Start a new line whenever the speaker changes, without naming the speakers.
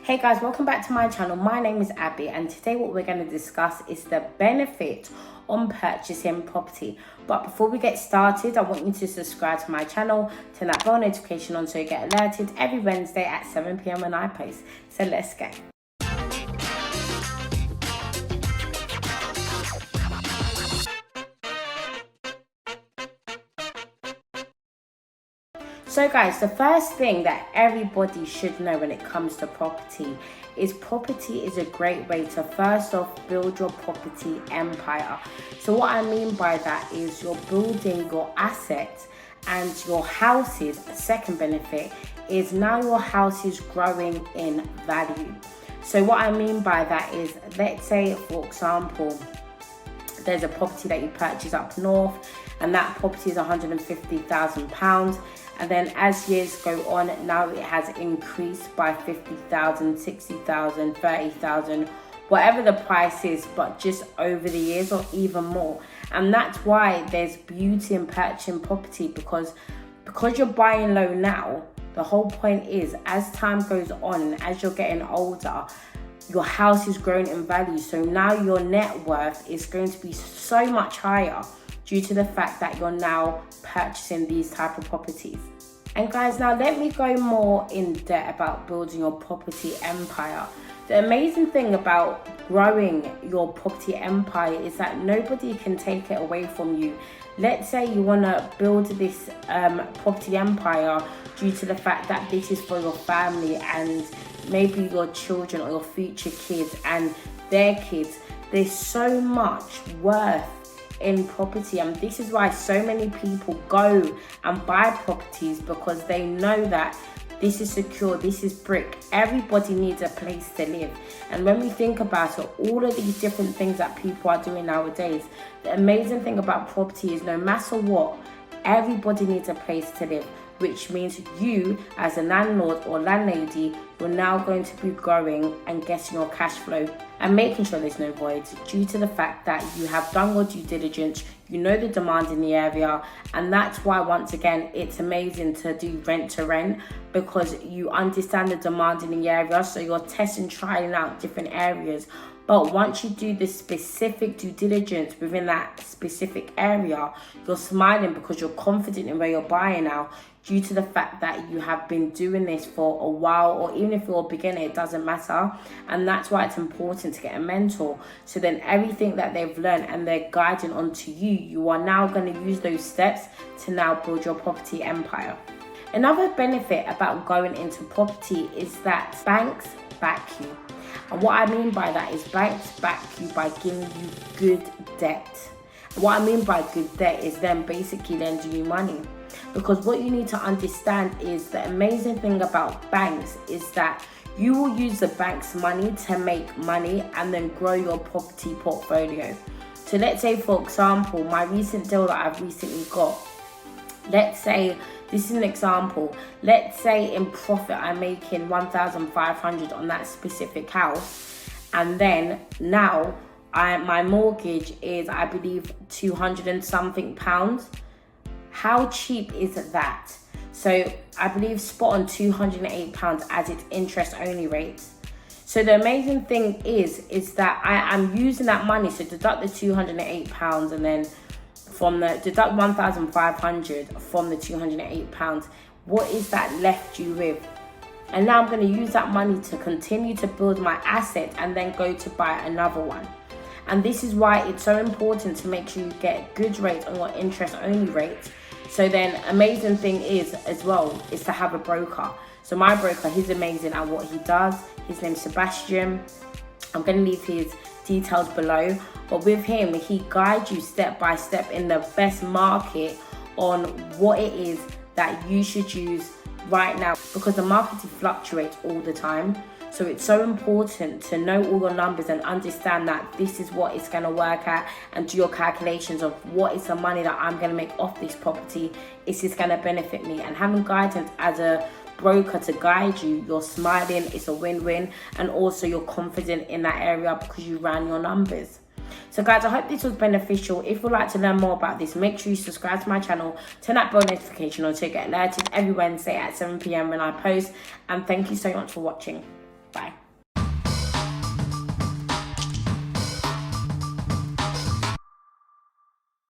Hey guys, welcome back to my channel. My name is Abby, and today what we're going to discuss is the benefit on purchasing property. But before we get started, I want you to subscribe to my channel, turn that bell notification on so you get alerted every Wednesday at 7 p.m. when I post. So let's go. So guys, the first thing that everybody should know when it comes to property is a great way to first off build your property empire. So what I mean by that is you're building your assets and your house's second benefit is now your house is growing in value. So what I mean by that is, let's say for example, there's a property that you purchase up north and that property is £150,000, and then as years go on, now it has increased by 50,000, 60,000, 30,000, whatever the price is, but just over the years or even more. And that's why there's beauty in purchasing property, because you're buying low now. The whole point is, as time goes on, as you're getting older, your house is growing in value. So now your net worth is going to be so much higher due to the fact that you're now purchasing these type of properties. And guys, now let me go more in depth about building your property empire. The amazing thing about growing your property empire is that nobody can take it away from you. Let's say you want to build this property empire due to the fact that this is for your family and maybe your children or your future kids and their kids. There's so much worth in property, and this is why so many people go and buy properties, because they know that this is secure, this is brick. Everybody needs a place to live. And when we think about it, all of these different things that people are doing nowadays, the amazing thing about property is no matter what, everybody needs a place to live, which means you as a landlord or landlady, you're now going to be growing and getting your cash flow and making sure there's no voids due to the fact that you have done your due diligence, you know the demand in the area. And that's why, once again, it's amazing to do rent to rent, because you understand the demand in the area, so you're testing, trying out different areas. But once you do the specific due diligence within that specific area, you're smiling because you're confident in where you're buying now, due to the fact that you have been doing this for a while, or even if you're a beginner, it doesn't matter. And that's why it's important to get a mentor. So then everything that they've learned and they're guiding onto you, you are now going to use those steps to now build your property empire. Another benefit about going into property is that banks back you. And what I mean by that is banks back you by giving you good debt. What I mean by good debt is them basically lending you money. Because what you need to understand is the amazing thing about banks is that you will use the bank's money to make money and then grow your property portfolio. So let's say, for example, my recent deal that I've recently got, let's say, this is an example, let's say in profit I'm making 1,500 on that specific house, and then now my mortgage is, I believe, 200 and something pounds. How cheap is that? So I believe spot on £208 as its interest only rates. So the amazing thing is that I am using that money, so deduct the £208 and then deduct 1,500 from the £208. What is that left you with? And now I'm going to use that money to continue to build my asset and then go to buy another one. And this is why it's so important to make sure you get good rates on your interest only rates. So then amazing thing is as well is to have a broker. So my broker, he's amazing at what he does. His name's Sebastian. I'm going to leave his details below. But with him, he guides you step by step in the best market on what it is that you should use right now, because the market fluctuates all the time. So it's so important to know all your numbers and understand that this is what it's going to work at, and do your calculations of what is the money that I'm going to make off this property. Is this going to benefit me? And having guidance as a broker to guide you, you're smiling, it's a win-win, and also you're confident in that area because you ran your numbers. So guys, I hope this was beneficial. If you'd like to learn more about this, make sure you subscribe to my channel, turn that bell notification on so you get alerted every Wednesday at 7 p.m. when I post. And thank you so much for watching. Bye.